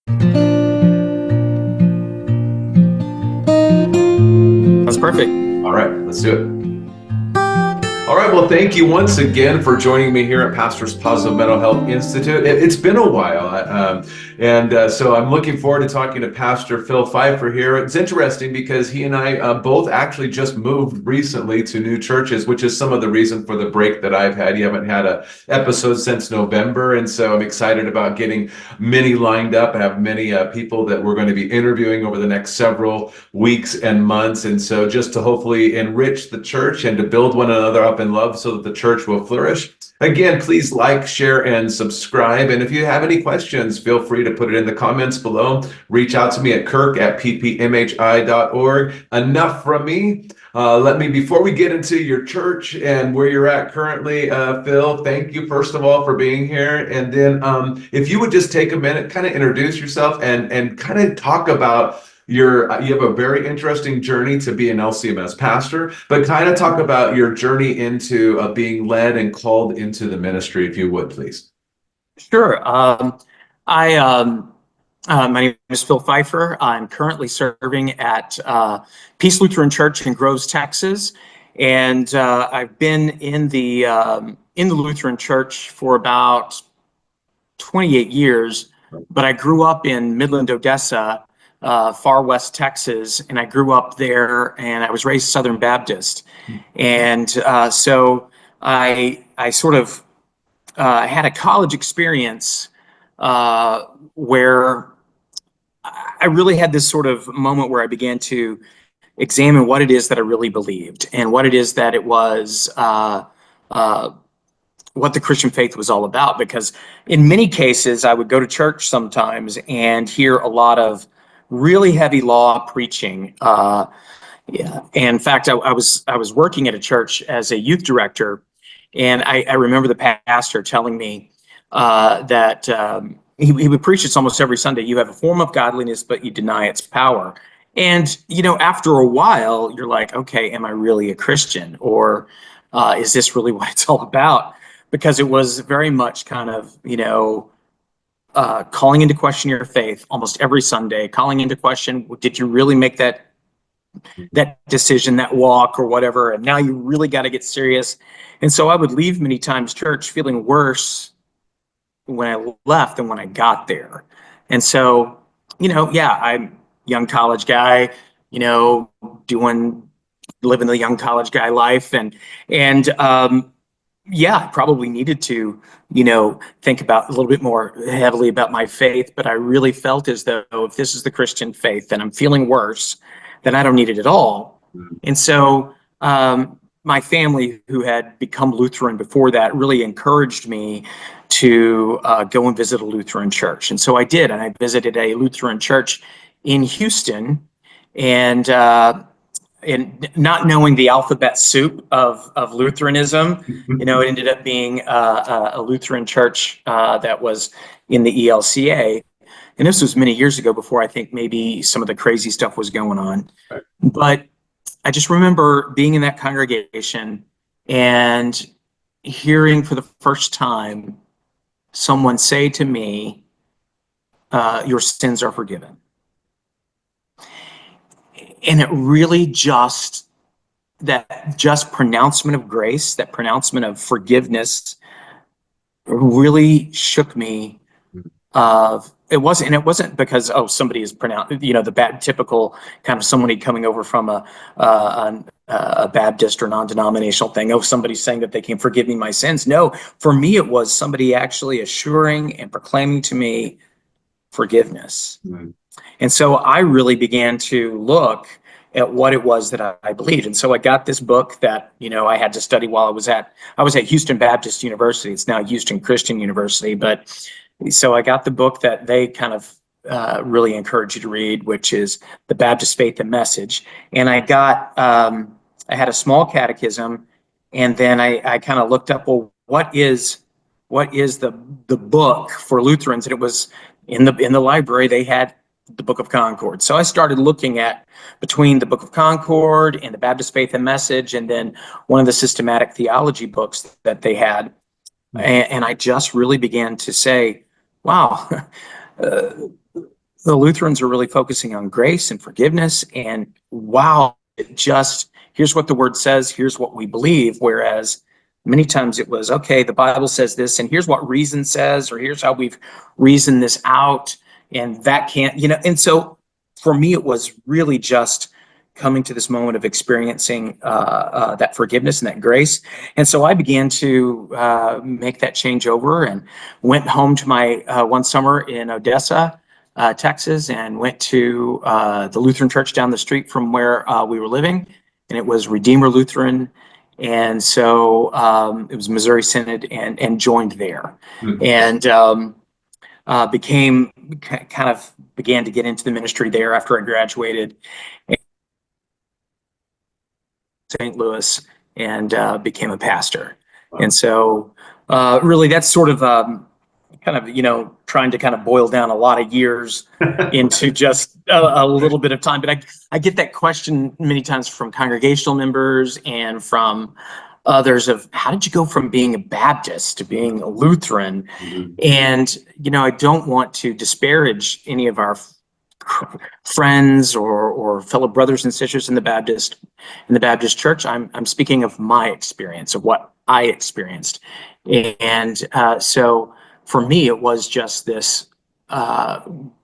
That's perfect. All right, let's do it. All right, well, thank you once again for joining me here at Pastor's Positive Mental Health Institute. It's been a while, so I'm looking forward to talking to Pastor Phil Phifer here. It's interesting because he and I both actually just moved recently to new churches, which is some of the reason for the break that I've had. You haven't had an episode since November, and so I'm excited about getting many lined up. I have many people that we're going to be interviewing over the next several weeks and months, and so just to hopefully enrich the church and to build one another up in love so that the church will flourish. Again, please like, share, and subscribe. And if you have any questions, feel free to put it in the comments below. Reach out to me at kirk@ppmhi.org. Enough from me. Before we get into your church and where you're at currently, Phil, thank you first of all for being here. And then if you would just take a minute, kind of introduce yourself and kind of talk about you have a very interesting journey to be an LCMS pastor, but kind of talk about your journey into being led and called into the ministry, if you would, please. Sure. My name is Phil Phifer. I'm currently serving at Peace Lutheran Church in Groves, Texas, and I've been in the Lutheran Church for about 28 years. But I grew up in Midland, Odessa, far west Texas, and I grew up there, and I was raised Southern Baptist, and so I sort of had a college experience where I really had this sort of moment where I began to examine what it is that I really believed and what it is that it was, what the Christian faith was all about. Because in many cases, I would go to church sometimes and hear a lot of really heavy law preaching. Yeah. And in fact, I was working at a church as a youth director, and I remember the pastor telling me that he would preach this almost every Sunday. You have a form of godliness, but you deny its power. And, after a while, you're like, okay, am I really a Christian? Or is this really what it's all about? Because it was very much kind of, calling into question your faith almost every Sunday, calling into question, did you really make that decision, that walk or whatever? And now you really got to get serious. And so I would leave many times church feeling worse when I left than when I got there. And so, I'm a young college guy, living the young college guy life. And I probably needed to, think about a little bit more heavily about my faith, but I really felt as though if this is the Christian faith, then I'm feeling worse, then I don't need it at all. And so my family, who had become Lutheran before that, really encouraged me to go and visit a Lutheran church. And so I did, and I visited a Lutheran church in Houston, and not knowing the alphabet soup of Lutheranism, it ended up being a Lutheran church that was in the ELCA. And this was many years ago, before I think maybe some of the crazy stuff was going on. Right. But I just remember being in that congregation and hearing for the first time someone say to me, your sins are forgiven. And it really just pronouncement of grace, that pronouncement of forgiveness really shook me. It wasn't because, somebody is pronounced, the bad typical kind of somebody coming over from a Baptist or non-denominational thing. Somebody's saying that they can forgive me my sins. No, for me, it was somebody actually assuring and proclaiming to me forgiveness. Mm-hmm. And so I really began to look at what it was that I believed. And so I got this book that, I had to study while I was at Houston Baptist University. It's now Houston Christian University. But so I got the book that they kind of really encourage you to read, which is The Baptist Faith and Message. And I had a small catechism, and then I kind of looked up, well, what is the book for Lutherans? And it was in the library, they had the Book of Concord. So I started looking at between the Book of Concord and the Baptist Faith and Message, and then one of the systematic theology books that they had. And I just really began to say, wow, the Lutherans are really focusing on grace and forgiveness. And wow, here's what the word says, here's what we believe. Whereas many times it was, okay, the Bible says this, and here's what reason says, or here's how we've reasoned this out. And that can't, and so for me, it was really just coming to this moment of experiencing that forgiveness and that grace. And so I began to make that change over and went home to my one summer in Odessa, Texas, and went to the Lutheran Church down the street from where we were living. And it was Redeemer Lutheran. And so it was Missouri Synod, and joined there. Mm-hmm. And began to get into the ministry there after I graduated St. Louis, and became a pastor. Wow. And so really that's sort of trying to kind of boil down a lot of years into just a little bit of time. But I get that question many times from congregational members and from others of, how did you go from being a Baptist to being a Lutheran? Mm-hmm. And, I don't want to disparage any of our friends or fellow brothers and sisters in the Baptist church. I'm speaking of my experience, of what I experienced. And so for me, it was just this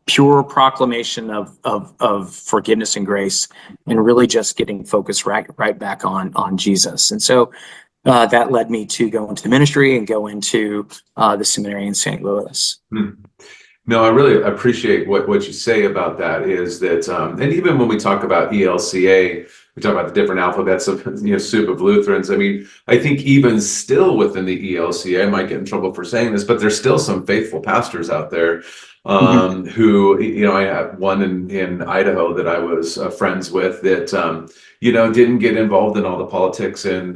pure proclamation of forgiveness and grace, and really just getting focused right back on Jesus. And so that led me to go into the ministry and go into the seminary in St. Louis. No, I really appreciate what you say about that, is that, and even when we talk about ELCA, we talk about the different alphabets of, soup of Lutherans. I mean, I think even still within the ELCA, I might get in trouble for saying this, but there's still some faithful pastors out there who, I have one in Idaho that I was friends with that, didn't get involved in all the politics and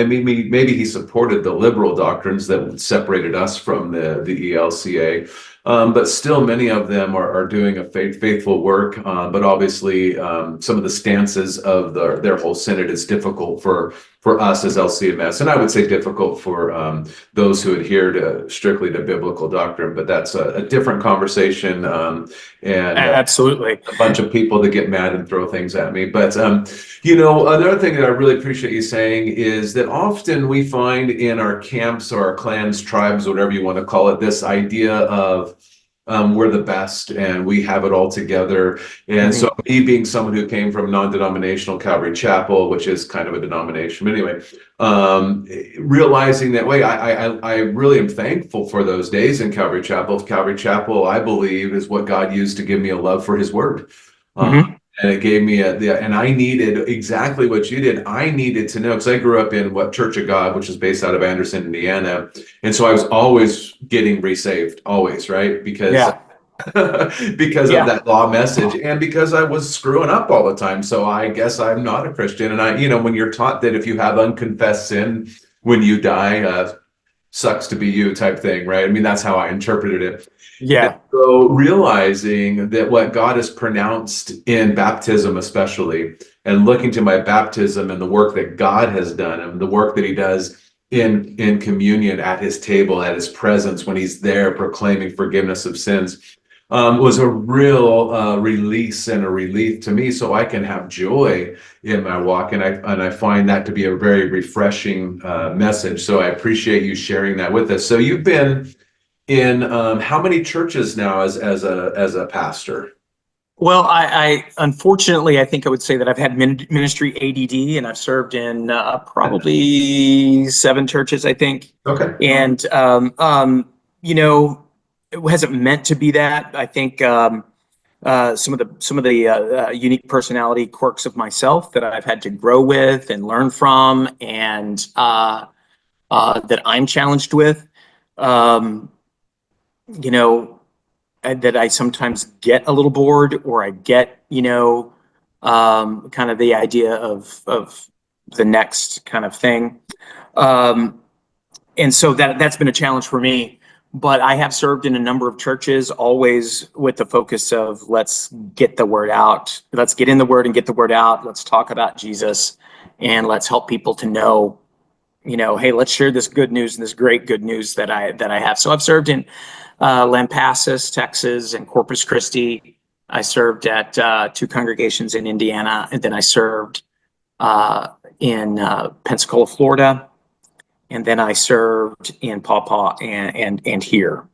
maybe he supported the liberal doctrines that separated us from the ELCA. But still, many of them are doing a faithful work. But obviously, some of the stances of their whole synod is difficult for us as LCMS, and I would say difficult for those who adhere strictly to biblical doctrine. But that's a different conversation. And absolutely, a bunch of people that get mad and throw things at me. But another thing that I really appreciate you saying is that often we find in our camps or our clans, tribes, whatever you want to call it, this idea of we're the best and we have it all together. And so me being someone who came from non-denominational Calvary Chapel, which is kind of a denomination, but anyway, realizing that, I really am thankful for those days in Calvary Chapel. Calvary Chapel, I believe, is what God used to give me a love for his word. And it gave me and I needed exactly what you did. I needed to know, because I grew up in Church of God, which is based out of Anderson, Indiana. And so I was always getting resaved, always, right? Because of that law message, and because I was screwing up all the time. So I guess I'm not a Christian. And when you're taught that if you have unconfessed sin, when you die, sucks to be you type thing, right? I mean, that's how I interpreted it. Yeah. And so realizing that what God has pronounced in baptism, especially, and looking to my baptism and the work that God has done and the work that he does in communion at his table, at his presence, when he's there proclaiming forgiveness of sins, was a real release and a relief to me, so I can have joy in my walk. And I find that to be a very refreshing message. So I appreciate you sharing that with us. So you've been in how many churches now as a pastor? Well, I unfortunately, I think I would say that I've had ministry ADD, and I've served in probably 7 churches, I think. Okay. And it hasn't meant to be that. I think some of the unique personality quirks of myself that I've had to grow with and learn from, and that I'm challenged with. That I sometimes get a little bored, or I get, kind of the idea of the next kind of thing. And so that's been a challenge for me. But I have served in a number of churches, always with the focus of, let's get the word out. Let's get in the word and get the word out. Let's talk about Jesus, and let's help people to know, hey, let's share this good news and this great good news that I have. So I've served in Lampasas, Texas, and Corpus Christi. I served at 2 congregations in Indiana, and then I served in Pensacola, Florida, and then I served in Paw Paw and here.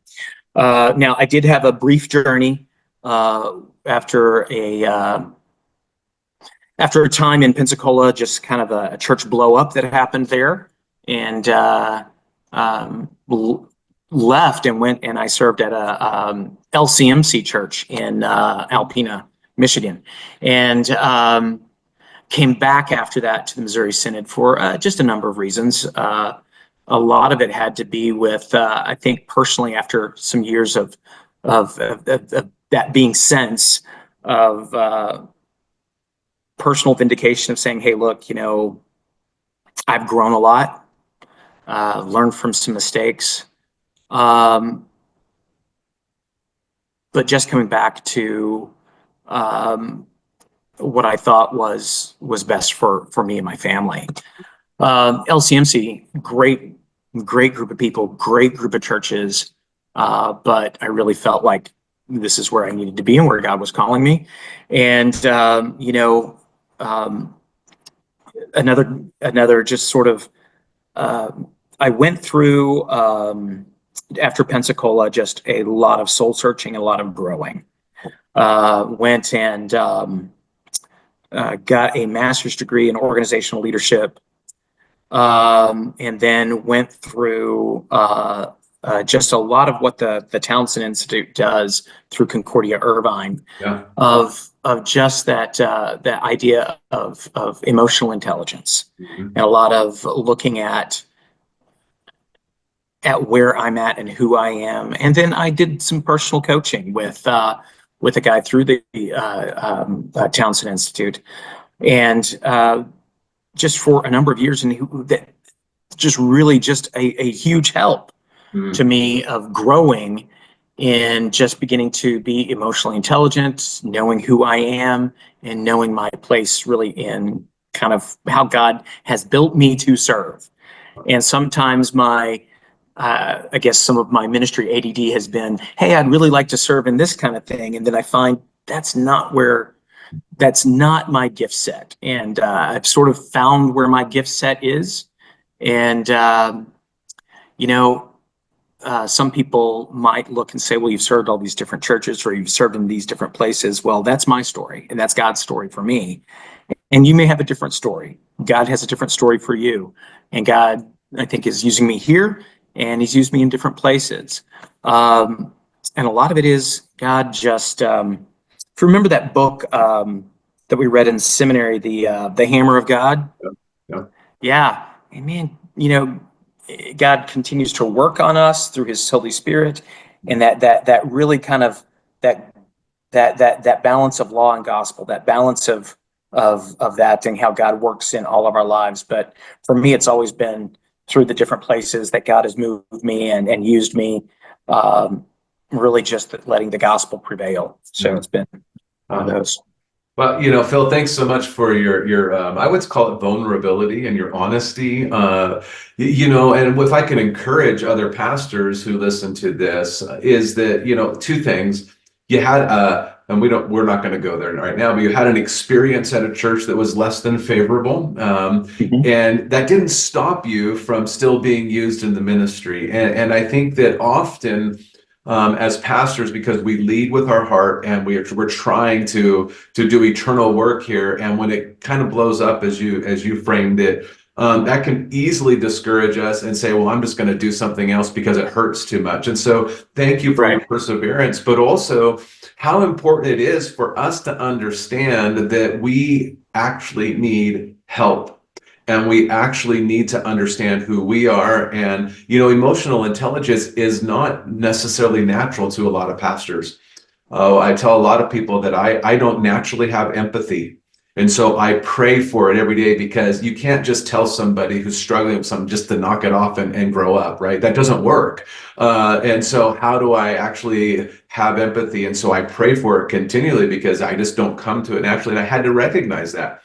Now, I did have a brief journey after a time in Pensacola, just kind of a church blow up that happened there, and left and went and I served at a LCMC church in Alpena, Michigan, and came back after that to the Missouri Synod for just a number of reasons. A lot of it had to be with, I think personally, after some years of that being sense of personal vindication of saying, hey, look, I've grown a lot, learned from some mistakes, but just coming back to what I thought was best for me and my family. LCMC, great group of people, great group of churches, but I really felt like this is where I needed to be and where God was calling me. And another just sort of I went through after Pensacola just a lot of soul searching, a lot of growing. Went and got a master's degree in organizational leadership, and then went through just a lot of what the Townsend Institute does through Concordia Irvine, of just that idea of emotional intelligence, and a lot of looking at where I'm at and who I am. And then I did some personal coaching with a guy through the Townsend Institute, and just for a number of years, and that just really just a huge help to me of growing in just beginning to be emotionally intelligent, knowing who I am, and knowing my place really in kind of how God has built me to serve. And sometimes I guess some of my ministry ADD has been, hey, I'd really like to serve in this kind of thing. And then I find that's not my gift set. And I've sort of found where my gift set is. And, some people might look and say, well, you've served all these different churches or you've served in these different places. Well, that's my story, and that's God's story for me. And you may have a different story. God has a different story for you. And God, I think, is using me here, and he's used me in different places. And a lot of it is God just, if you remember that book that we read in seminary, the Hammer of God. Yeah. And man, God continues to work on us through his Holy Spirit, and that really kind of that balance of law and gospel, that balance of that, and how God works in all of our lives. But for me, it's always been through the different places that God has moved me and used me, really just letting the gospel prevail. So it's been one of those. Well, Phil, thanks so much for your I would call it vulnerability and your honesty. And if I can encourage other pastors who listen to this, is that, 2 things. You had and we're not going to go there right now, but you had an experience at a church that was less than favorable. And that didn't stop you from still being used in the ministry. And I think that often, as pastors, because we lead with our heart and we're trying to do eternal work here, and when it kind of blows up as you framed it, that can easily discourage us and say, well, I'm just going to do something else because it hurts too much. And so thank you for your perseverance, but also how important it is for us to understand that we actually need help. And we actually need to understand who we are. And, emotional intelligence is not necessarily natural to a lot of pastors. I tell a lot of people that I don't naturally have empathy. And so I pray for it every day, because you can't just tell somebody who's struggling with something just to knock it off and grow up, right? That doesn't work. And so how do I actually have empathy? And so I pray for it continually, because I just don't come to it naturally. And I had to recognize that.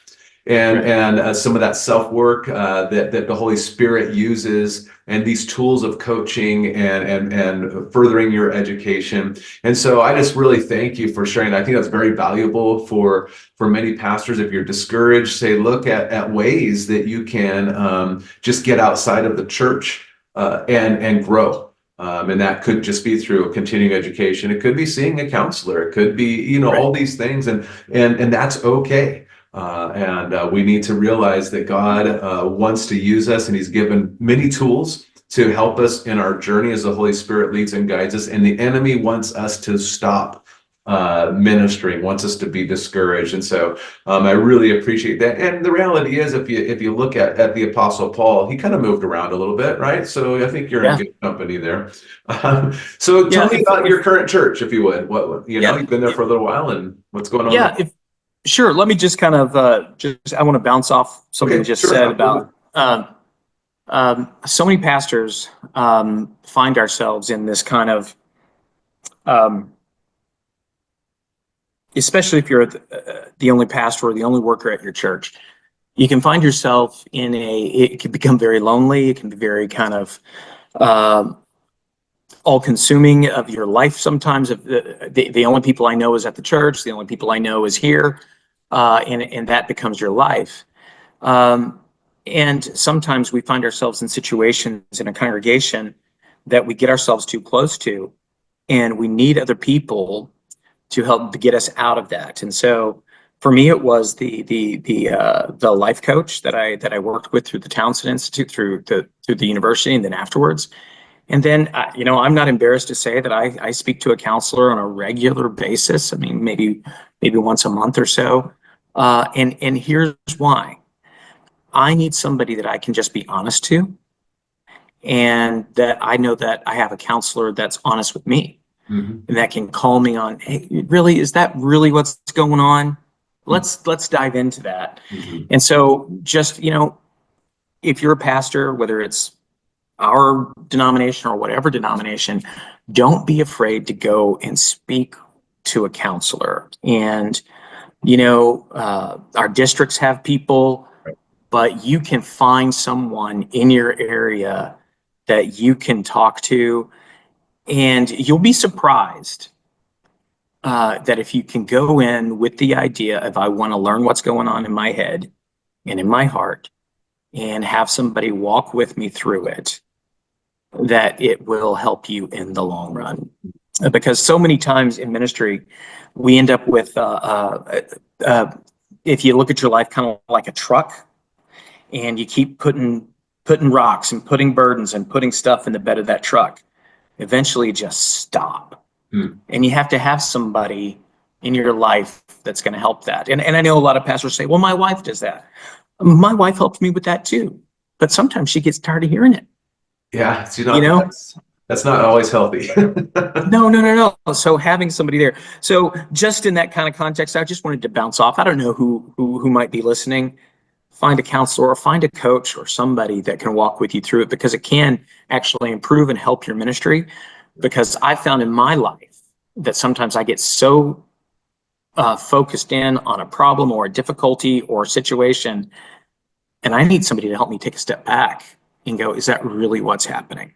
and some of that self-work that the Holy Spirit uses, and these tools of coaching and furthering your education. And so I just really thank you for sharing. I think that's very valuable for many pastors. If you're discouraged, say, look at ways that you can just get outside of the church and grow. And that could just be through a continuing education. It could be seeing a counselor. It could be, all these things, and that's okay. And we need to realize that God wants to use us, and He's given many tools to help us in our journey as the Holy Spirit leads and guides us. And the enemy wants us to stop ministering, wants us to be discouraged. And so I really appreciate that. And the reality is, if you look at the Apostle Paul, he kind of moved around a little bit, right? So I think you're in good company there. So tell me about your current church, if you would. What you've been there for a little while, and what's going on? Yeah, sure. Let me just kind of I want to bounce off something you just said about so many pastors find ourselves in this kind of especially if you're the only pastor or the only worker at your church, you can find yourself it can become very lonely. It can be very kind of all-consuming of your life sometimes. The only people I know is at the church. The only people I know is here. And that becomes your life. And sometimes we find ourselves in situations in a congregation that we get ourselves too close to, and we need other people to help get us out of that. And so for me, it was the life coach that I worked with through the Townsend Institute, through the university, and then afterwards. And then, I'm not embarrassed to say that I speak to a counselor on a regular basis. I mean, maybe once a month or so. And here's why. I need somebody that I can just be honest to, and that I know that I have a counselor that's honest with me. And that can call me on, hey, is that really what's going on? Let's dive into that. And so just, if you're a pastor, whether it's our denomination or whatever denomination, don't be afraid to go and speak to a counselor. And, our districts have people, but you can find someone in your area that you can talk to. And you'll be surprised that if you can go in with the idea of, I want to learn what's going on in my head and in my heart, and have somebody walk with me through it, that it will help you in the long run. Because so many times in ministry, we end up with, if you look at your life kind of like a truck, and you keep putting rocks and putting burdens and putting stuff in the bed of that truck, eventually just stop. And you have to have somebody in your life that's going to help that. And I know a lot of pastors say, well, my wife does that. My wife helps me with that too. But sometimes she gets tired of hearing it. Yeah. That's not always healthy. No. So having somebody there. So just in that kind of context, I just wanted to bounce off. I don't know who might be listening. Find a counselor or find a coach or somebody that can walk with you through it, because it can actually improve and help your ministry. Because I found in my life that sometimes I get so focused in on a problem or a difficulty or a situation, and I need somebody to help me take a step back and go, is that really what's happening?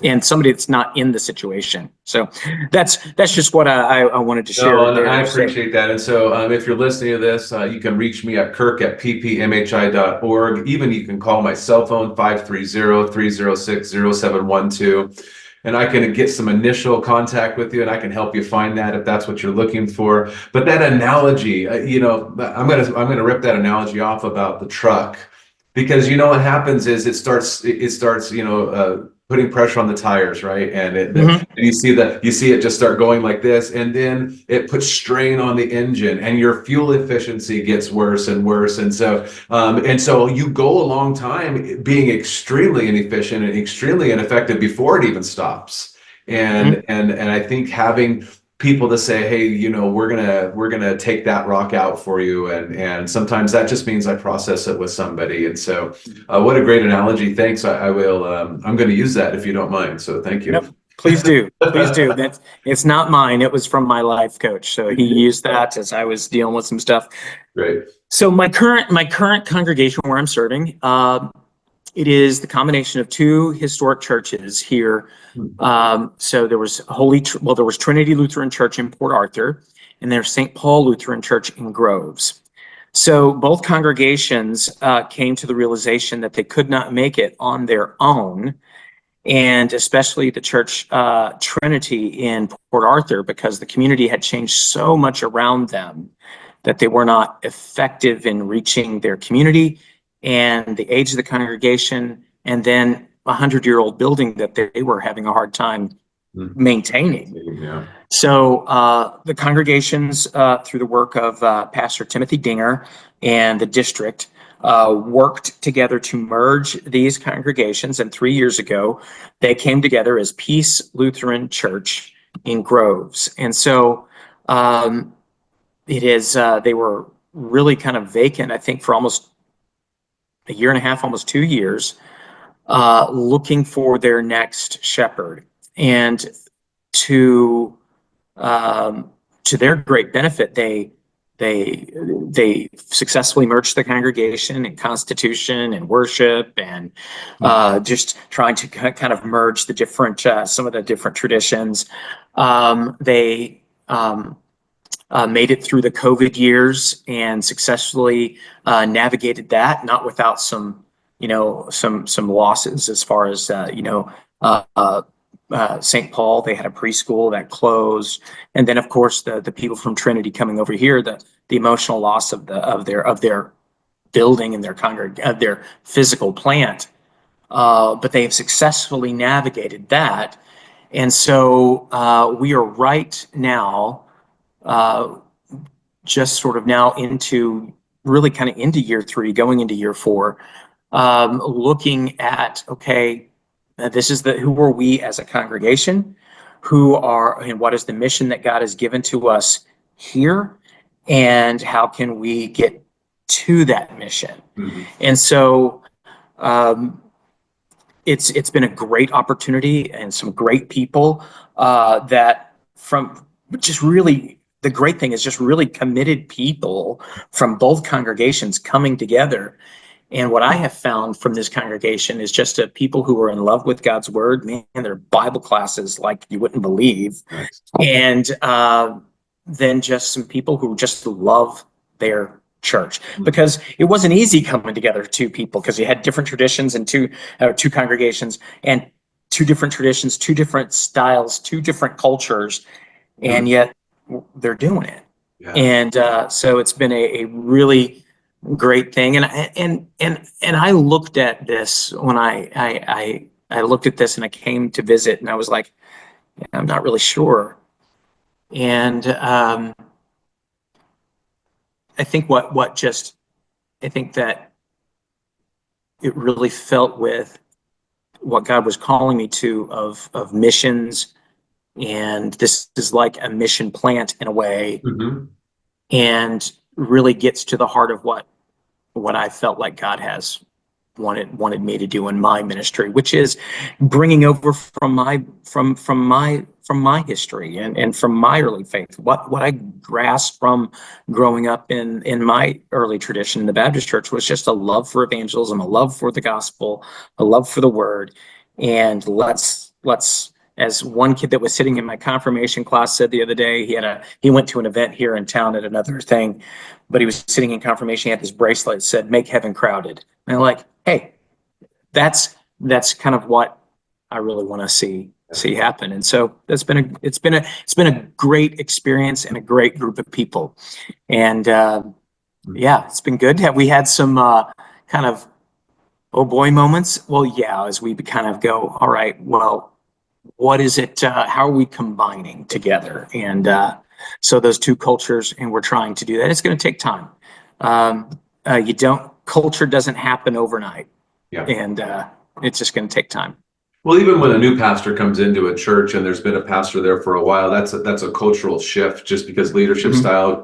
And somebody that's not in the situation. So that's just what I wanted to share. I appreciate that. And so if you're listening to this, you can reach me at Kirk at ppmhi.org. Even you can call my cell phone, 530-306-0712. And I can get some initial contact with you, and I can help you find that if that's what you're looking for. But that analogy, I'm gonna rip that analogy off about the truck, because what happens is it starts putting pressure on the tires, right? And and you see it just start going like this, and then it puts strain on the engine, and your fuel efficiency gets worse and worse. And so you go a long time being extremely inefficient and extremely ineffective before it even stops. And I think having people to say, hey, we're gonna take that rock out for you, and sometimes that just means I process it with somebody. And so what a great analogy. Thanks. I'm going to use that if you don't mind. So thank you. Please do. Please do. It's not mine. It was from my life coach. So he used that as I was dealing with some stuff. Great. So my current congregation where I'm serving, it is the combination of two historic churches here. So there was there was Trinity Lutheran Church in Port Arthur, and there's St. Paul Lutheran Church in Groves. So both congregations came to the realization that they could not make it on their own, and especially the church Trinity in Port Arthur, because the community had changed so much around them that they were not effective in reaching their community and the age of the congregation, and then a 100-year-old building that they were having a hard time maintaining. Yeah. So the congregations, through the work of Pastor Timothy Dinger and the district, worked together to merge these congregations. And 3 years ago, they came together as Peace Lutheran Church in Groves. And so they were really kind of vacant, I think, for almost a year and a half, almost 2 years, looking for their next shepherd. And to their great benefit, they successfully merged the congregation and constitution and worship, and just trying to kind of merge the different some of the different traditions. They made it through the COVID years and successfully navigated that, not without some losses as far as St. Paul. They had a preschool that closed, and then of course the people from Trinity coming over here, the emotional loss of their building and their physical plant. But they have successfully navigated that, and so we are right now, just sort of now into really kind of into year 3, going into year 4, looking at, okay, this is who are we as a congregation, and what is the mission that God has given to us here, and how can we get to that mission? And so it's been a great opportunity and some great people that from just really, the great thing is just really committed people from both congregations coming together. And what I have found from this congregation is just people who are in love with God's word, man, their Bible classes like you wouldn't believe. Nice. And then just some people who just love their church, because it wasn't easy coming together, two people, because you had different traditions and two congregations, and two different traditions, two different styles, two different cultures, and yet they're doing it. Yeah. And so it's been a really great thing. And I looked at this when I looked at this and I came to visit, and I was like, I'm not really sure. And I think I think that it really felt with what God was calling me to of missions, and this is like a mission plant in a way, and really gets to the heart of what I felt like God has wanted me to do in my ministry, which is bringing over from my history and from my early faith, what I grasped from growing up in my early tradition in the Baptist church was just a love for evangelism, a love for the gospel, a love for the word. And let's as one kid that was sitting in my confirmation class said the other day, he went to an event here in town at another thing, but he was sitting in confirmation. He had this bracelet that said "Make Heaven Crowded," and I'm like, hey, that's kind of what I really want to see happen. And so it's been a great experience and a great group of people, and yeah, it's been good. We had some kind of oh boy moments. Well, yeah, as we kind of go, all right, well, what is it? How are we combining together? And so those two cultures, and we're trying to do that. It's going to take time. Culture doesn't happen overnight. Yeah. And it's just going to take time. Well, even when a new pastor comes into a church and there's been a pastor there for a while, that's a cultural shift, just because leadership style,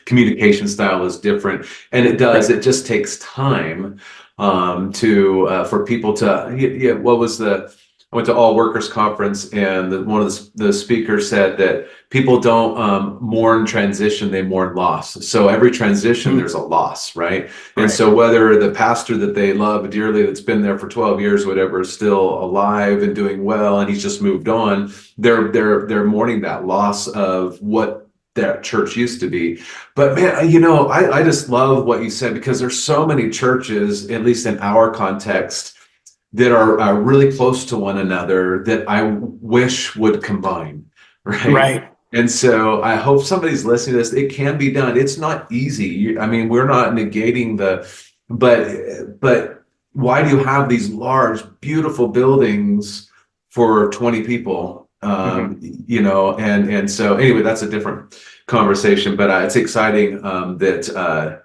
communication style is different, and it just takes time for people to. Yeah, what was the I went to all workers conference, and one of the speakers said that people don't mourn transition, they mourn loss. So every transition, there's a loss, right? And so whether the pastor that they love dearly, that's been there for 12 years, whatever, is still alive and doing well, and he's just moved on, they're mourning that loss of what that church used to be. But man, I just love what you said, because there's so many churches, at least in our context, that are really close to one another that I wish would combine, right? Right. And so I hope somebody's listening to this. It can be done. It's not easy. I mean, we're not negating but why do you have these large, beautiful buildings for 20 people? And so anyway, that's a different conversation, but it's exciting that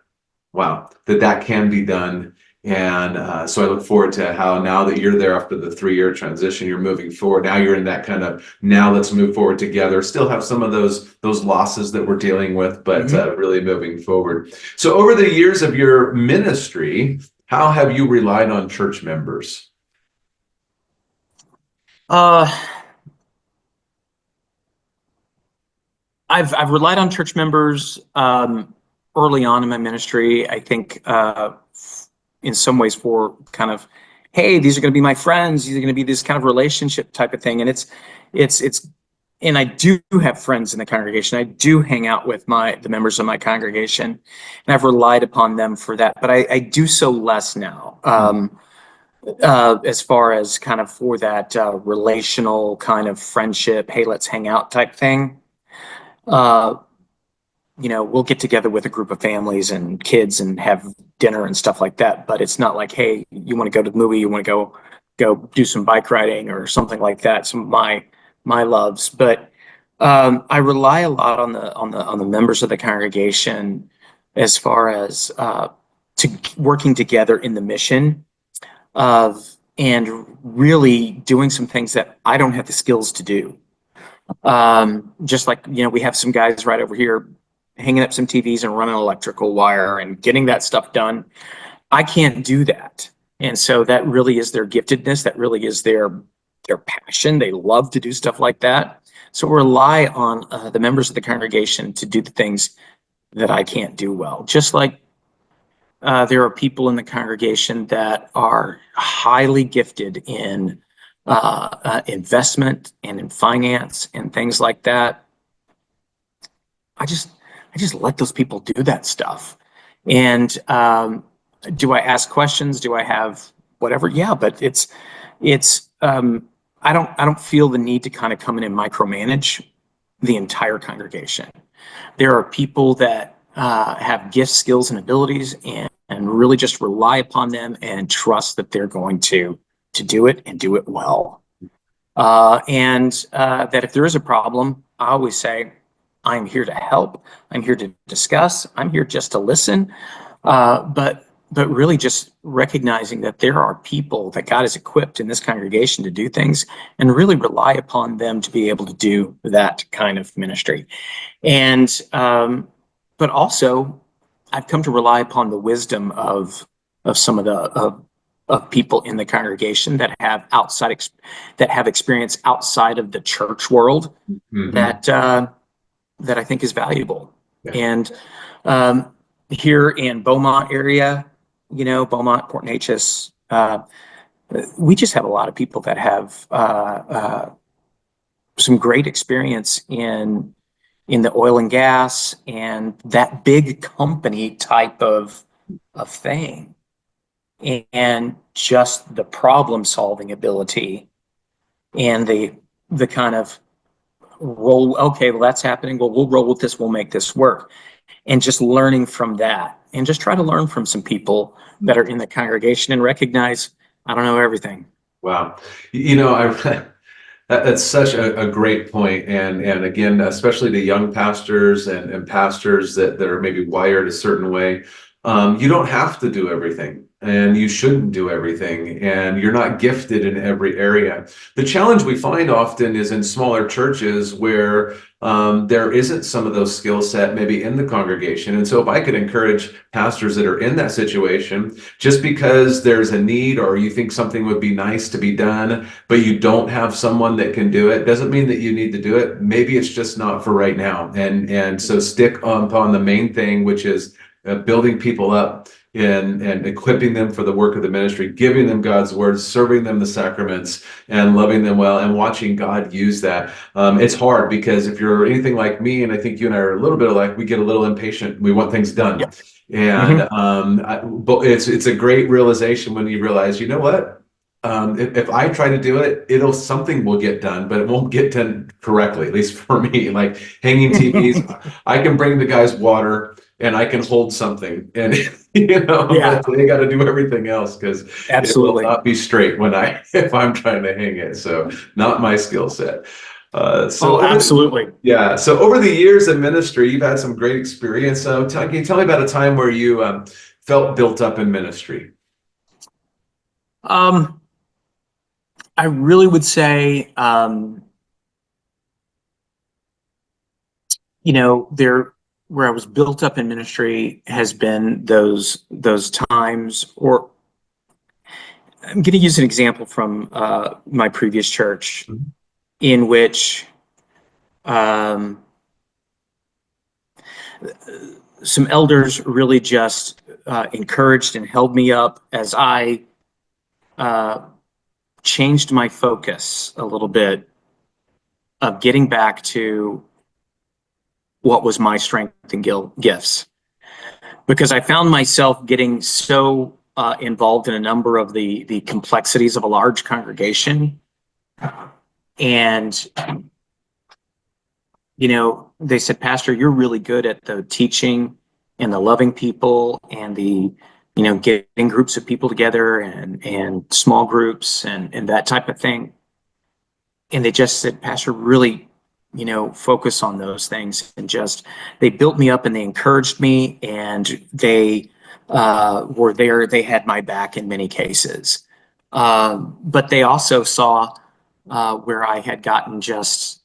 can be done. And so I look forward to how, now that you're there after the 3-year transition, you're moving forward. Now you're in that kind of, now let's move forward together. Still have some of those losses that we're dealing with, but really moving forward. So over the years of your ministry, how have you relied on church members? I've relied on church members early on in my ministry. I think in some ways for kind of, hey, these are going to be my friends. These are going to be this kind of relationship type of thing. And and I do have friends in the congregation. I do hang out with the members of my congregation, and I've relied upon them for that. But I do so less now, as far as kind of for that relational kind of friendship. Hey, let's hang out type thing. We'll get together with a group of families and kids and have dinner and stuff like that. But it's not like, hey, you want to go to the movie? You want to go do some bike riding or something like that. Some of my loves. But I rely a lot on the members of the congregation as far as working together in the mission and really doing some things that I don't have the skills to do. Just like, we have some guys right over here hanging up some TVs and running electrical wire and getting that stuff done. I can't do that. And so that really is their giftedness. That really is their passion. They love to do stuff like that. So rely on the members of the congregation to do the things that I can't do well. Just like there are people in the congregation that are highly gifted in investment and in finance and things like that. I just let those people do that stuff. And do I ask questions? Do I have whatever? Yeah, but it's I don't feel the need to kind of come in and micromanage the entire congregation. There are people that have gifts, skills, and abilities, and really just rely upon them and trust that they're going to do it and do it well. And that if there is a problem, I always say, I'm here to help. I'm here to discuss. I'm here just to listen. But really just recognizing that there are people that God has equipped in this congregation to do things, and really rely upon them to be able to do that kind of ministry. And but also, I've come to rely upon the wisdom of some of of people in the congregation that have experience outside of the church world that I think is valuable. Yeah. And here in Beaumont area, Beaumont, Port Neches, we just have a lot of people that have some great experience in the oil and gas and that big company type of thing, and just the problem solving ability and the kind of roll. Okay, well, that's happening. Well, we'll roll with this. We'll make this work. And just learning from that, and just try to learn from some people that are in the congregation and recognize I don't know everything. Wow. That's such a great point. And again, especially to young pastors and pastors that are maybe wired a certain way, you don't have to do everything. and you shouldn't do everything, and you're not gifted in every area. The challenge we find often is in smaller churches where there isn't some of those skill set maybe in the congregation. And so if I could encourage pastors that are in that situation, just because there's a need or you think something would be nice to be done, but you don't have someone that can do it, doesn't mean that you need to do it. Maybe it's just not for right now. And so stick upon the main thing, which is building people up and equipping them for the work of the ministry, giving them God's word, serving them the sacraments, and loving them well, and watching God use that. It's hard because if you're anything like me, and I think you and I are a little bit alike, we get a little impatient. We want things done. Yeah. And but it's a great realization when you realize, you know what? If I try to do it, something will get done, but it won't get done correctly, at least for me. Like hanging TVs, I can bring the guys water and I can hold something, and Yeah. but they got to do everything else because it will Absolutely. not be straight if I'm trying to hang it. So not my skill set. Oh, absolutely. Yeah. So over the years in ministry, you've had some great experience. Can you tell me about a time where you felt built up in ministry? I really would say, there where I was built up in ministry has been those times, or I'm going to use an example from my previous church, Mhm. in which um, some elders really just encouraged and held me up as I uh, changed my focus a little bit of getting back to what was my strength and gifts. Because I found myself getting so involved in a number of the complexities of a large congregation. And, they said, Pastor, you're really good at the teaching and the loving people and the, getting groups of people together and small groups and that type of thing. And they just said, Pastor, really, focus on those things. And just, they built me up and they encouraged me, and they were there. They had my back in many cases. But they also saw where I had gotten just,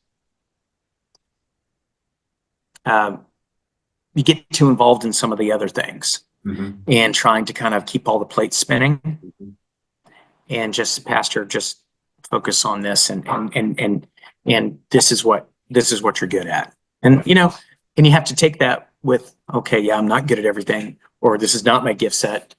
you get too involved in some of the other things Mhm. and trying to kind of keep all the plates spinning, Mhm. and just, Pastor, just focus on this, and this is what you're good at. And and you have to take that with, okay, yeah, I'm not good at everything, or this is not my gift set,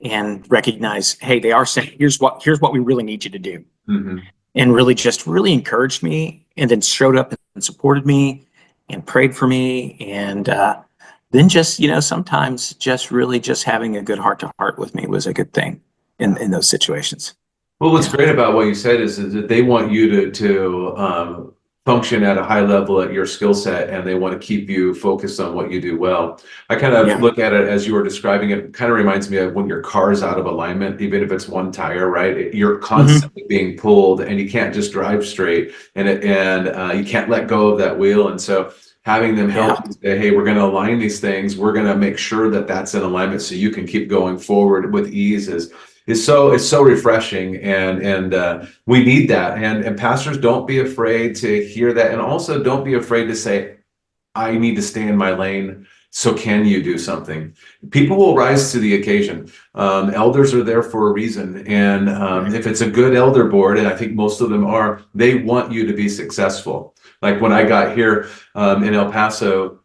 and recognize, hey, they are saying, here's what we really need you to do. Mhm. And really encouraged me, and then showed up and supported me and prayed for me. And then just, sometimes just really just having a good heart to heart with me was a good thing in those situations. Well, what's Yeah. great about what you said is that they want you to function at a high level at your skill set, and they want to keep you focused on what you do well. I kind of Yeah. look at it as you were describing it. Kind of reminds me of when your car's out of alignment, even if it's one tire, right? You're Hmm. constantly being pulled, and you can't just drive straight, and you can't let go of that wheel. And so having them help Yeah. you say, hey, we're going to align these things. We're going to make sure that that's in alignment so you can keep going forward with ease is so refreshing, and we need that, and pastors, don't be afraid to hear that, and also don't be afraid to say, I need to stay in my lane. So can you do something? People will rise to the occasion. Elders are there for a reason, and Right. if it's a good elder board, and I think most of them are, they want you to be successful. Like when I got here in El Paso,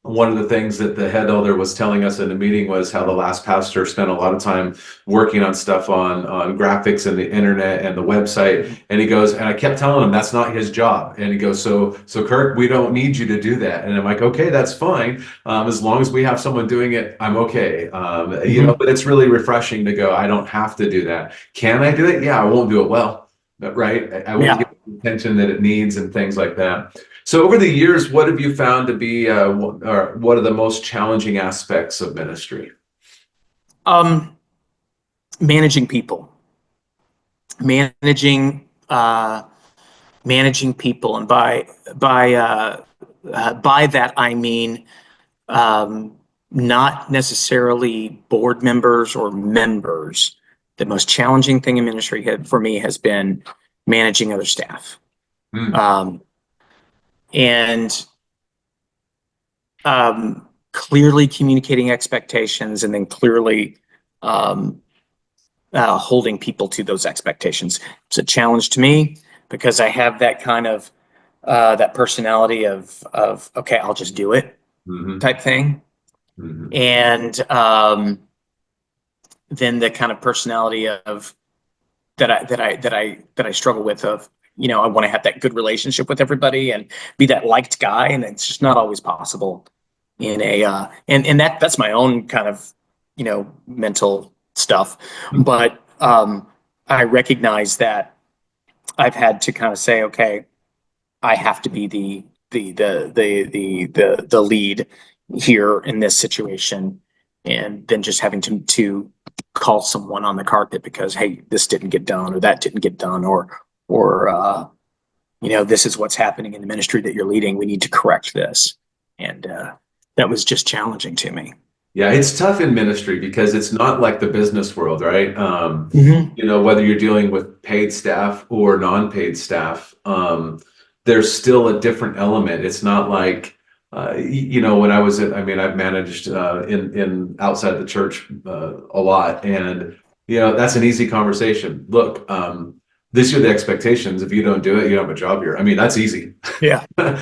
one of the things that the head elder was telling us in the meeting was how the last pastor spent a lot of time working on stuff on graphics and the internet and the website. And he goes, and I kept telling him that's not his job. And he goes, so Kirk, we don't need you to do that. And I'm like, okay, that's fine. As long as we have someone doing it, I'm okay. Hmm. But it's really refreshing to go, I don't have to do that. Can I do it? Yeah, I won't do it well, but right. I won't Yeah. give it the attention that it needs and things like that. So over the years, what have you found to be, or what are the most challenging aspects of ministry? Um, managing people, managing, uh, managing people, and by that I mean, um, not necessarily board members or members. The most challenging thing in ministry for me has been managing other staff. And clearly communicating expectations, and then clearly holding people to those expectations. It's a challenge to me because I have that kind of that personality of okay, I'll just do it type thing. And then the kind of personality of that I struggle with of, I want to have that good relationship with everybody and be that liked guy, and it's just not always possible in a and that's my own kind of mental stuff. But I recognize that I've had to kind of say, okay, I have to be the lead here in this situation, and then just having to call someone on the carpet because, hey, this didn't get done or that didn't get done, or this is what's happening in the ministry that you're leading. We need to correct this. And that was just challenging to me. Yeah, it's tough in ministry because it's not like the business world, right? Whether you're dealing with paid staff or non-paid staff, there's still a different element. It's not like, when I was I've managed in outside the church a lot, and that's an easy conversation. Look, these are the expectations. If you don't do it, you don't have a job here. That's easy. Yeah. But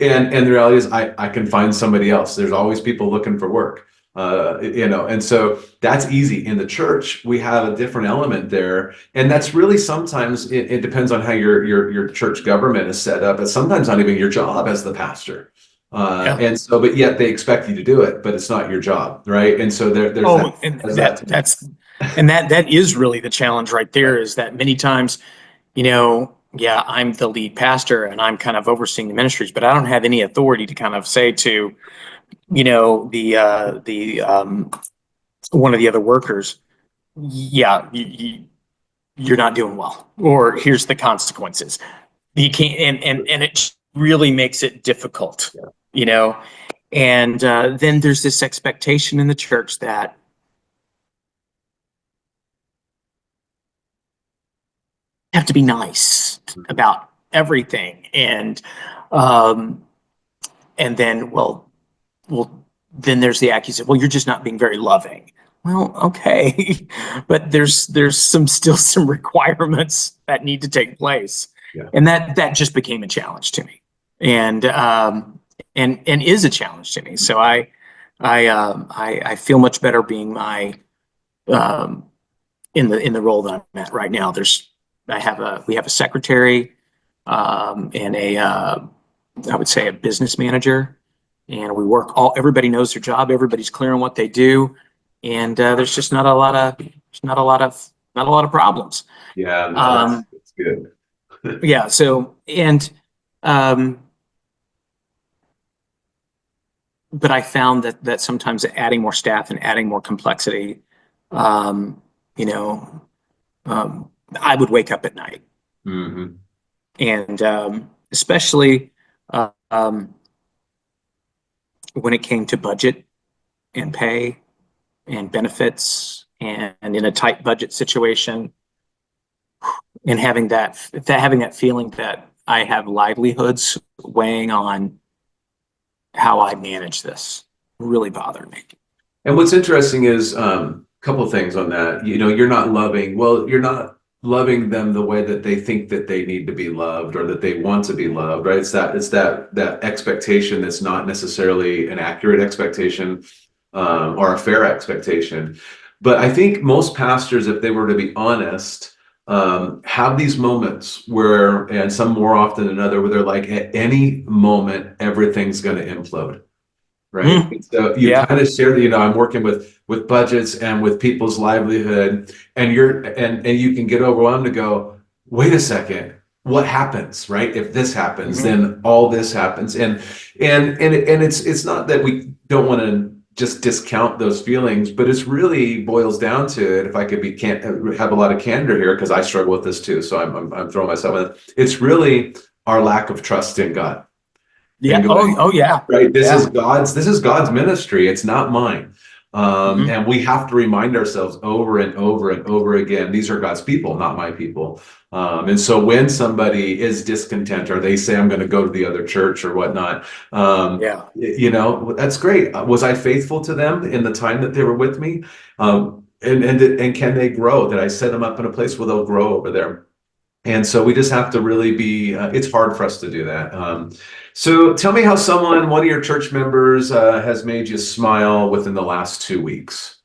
and the reality is I can find somebody else. There's always people looking for work. And so that's easy. In the church, we have a different element there. And that's really sometimes it depends on how your church government is set up. It's sometimes not even your job as the pastor. And so, but yet they expect you to do it, but it's not your job, right? And so there's that is really the challenge right there, is that many times, I'm the lead pastor and I'm kind of overseeing the ministries, but I don't have any authority to kind of say to, the one of the other workers, you're not doing well, or here's the consequences. You can't, and it really makes it difficult, and then there's this expectation in the church that you have to be nice about everything, and then then there's the accusation, well, you're just not being very loving. Well, okay, but there's still some requirements that need to take place. And that just became a challenge to me, and is a challenge to me. So I feel much better being my in the role that I'm at right now. We have a secretary and I would say a business manager, and we work everybody knows their job, everybody's clear on what they do, and there's just not a lot of problems. Yeah, that's good. Yeah. So, but I found that sometimes adding more staff and adding more complexity, I would wake up at night. And especially when it came to budget and pay and benefits, and in a tight budget situation, and having that feeling that I have livelihoods weighing on how I manage this really bothered me. And what's interesting is a couple of things on that. You're not loving them the way that they think that they need to be loved or that they want to be loved, right? It's that expectation that's not necessarily an accurate expectation or a fair expectation. But I think most pastors, if they were to be honest, have these moments where, and some more often than other, where they're like, at any moment, everything's going to implode, right? So you kind of share that, I'm working with budgets and with people's livelihood, and you can get overwhelmed to go, wait a second, what happens, right? If this happens, then all this happens, and it's not that we don't want to just discount those feelings, but it's really boils down to it. If I could have a lot of candor here, because I struggle with this too, so I'm throwing myself in. It's really our lack of trust in God. Yeah. and going, Oh, yeah. right, this Yeah. is God's ministry. It's not mine. Mhm. And we have to remind ourselves over and over and over again, these are God's people, not my people. And so when somebody is discontent or they say, I'm going to go to the other church or whatnot, Yeah. that's great. Was I faithful to them in the time that they were with me? And can they grow? Did I set them up in a place where they'll grow over there? And so we just have to really be, it's hard for us to do that. So tell me how one of your church members, has made you smile within the last 2 weeks.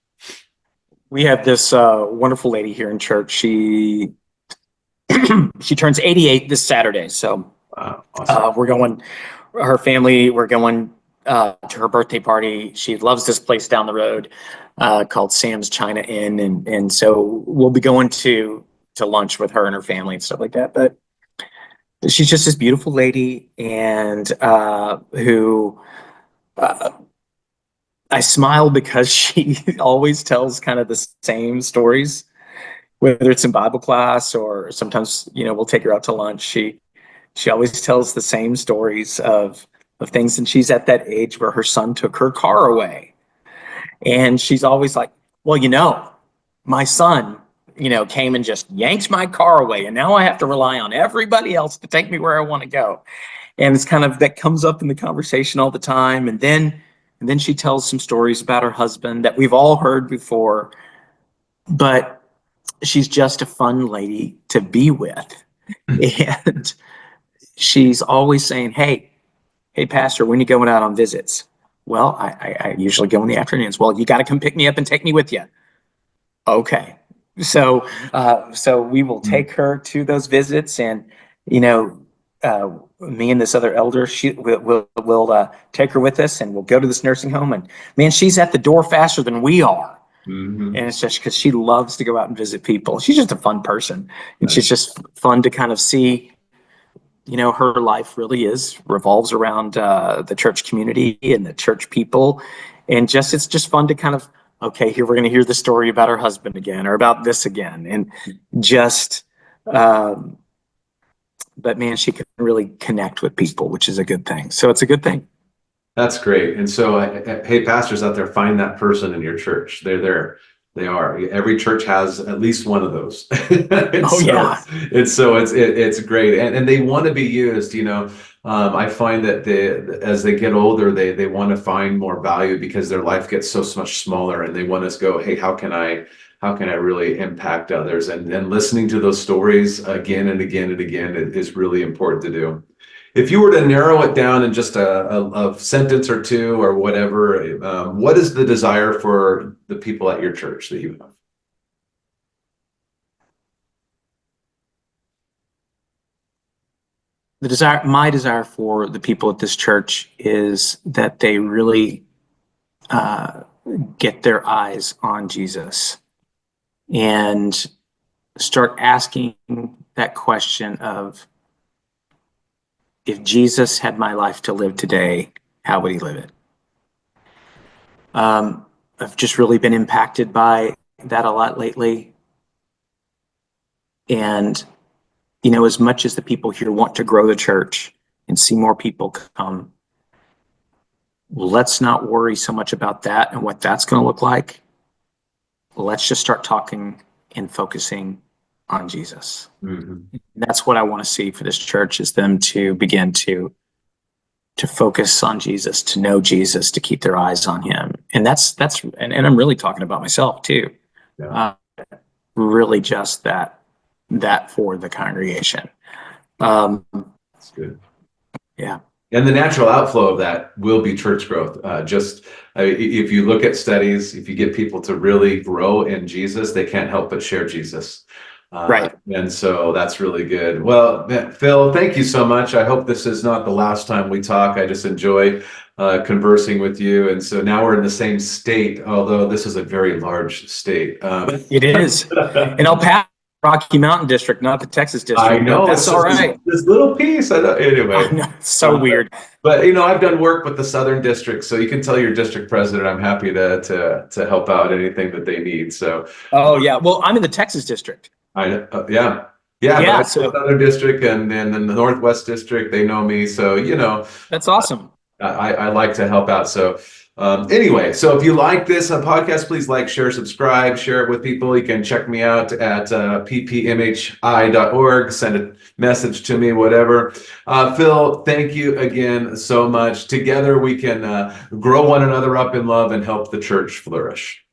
We have this wonderful lady here in church. She she turns 88 this Saturday. So Awesome. we're going, her family, we're going to her birthday party. She loves this place down the road called Sam's China Inn. And so we'll be going to lunch with her and her family and stuff like that. But she's just this beautiful lady and who I smile because she always tells kind of the same stories, whether it's in Bible class or sometimes, we'll take her out to lunch. She always tells the same stories of things, and she's at that age where her son took her car away. And she's always like, well, my son, came and just yanked my car away, and now I have to rely on everybody else to take me where I want to go. And it's kind of that comes up in the conversation all the time. And then she tells some stories about her husband that we've all heard before, but she's just a fun lady to be with. And she's always saying, hey, Pastor, when are you going out on visits? Well, I usually go in the afternoons. Well, you got to come pick me up and take me with you. Okay. So we will take her to those visits, and, me and this other elder, we'll take her with us, and we'll go to this nursing home, and man, she's at the door faster than we are. Mm-hmm. And it's just because she loves to go out and visit people. She's just a fun person, and she's just fun to kind of see. Her life really revolves around the church community and the church people. And it's just fun to kind of, okay, here we're going to hear the story about her husband again or about this again. And but man, she can really connect with people, which is a good thing. So it's a good thing. That's great. And so, hey, pastors out there, find that person in your church. They're there. They are. Every church has at least one of those. Yeah. And so it's great. And they want to be used, I find that as they get older, they want to find more value because their life gets so much smaller, and they want to go, hey, how can I really impact others? And listening to those stories again and again and again is really important to do. If you were to narrow it down in just a sentence or two or whatever, what is the desire for the people at your church that you have? My desire for the people at this church is that they really get their eyes on Jesus and start asking that question of, if Jesus had my life to live today, how would he live it? I've just really been impacted by that a lot lately. And, as much as the people here want to grow the church and see more people come, let's not worry so much about that and what that's going to look like. Let's just start talking and focusing on Jesus. Mm-hmm. That's what I want to see for this church, is them to begin to focus on Jesus, to know Jesus, to keep their eyes on him. And and I'm really talking about myself too. Yeah. Really just that for the congregation. That's good. Yeah. And the natural outflow of that will be church growth. If you look at studies, if you get people to really grow in Jesus, they can't help but share Jesus. Right. And so that's really good. Well, Phil, thank you so much. I hope this is not the last time we talk. I just enjoy conversing with you. And so now we're in the same state, although this is a very large state. It is. And El Paso, Rocky Mountain District, not the Texas District. I know. That's all right. This little piece. Anyway. I know, it's so weird. But, I've done work with the Southern District, so you can tell your district president I'm happy to help out anything that they need. So. Oh, yeah. Well, I'm in the Texas District. Yeah. Yeah, Yeah, but so the Southern District and then the Northwest District, they know me. So, that's awesome. I like to help out. So anyway, so if you like this podcast, please like, share, subscribe, share it with people. You can check me out at ppmhi.org, send a message to me, whatever. Phil, thank you again so much. Together we can grow one another up in love and help the church flourish.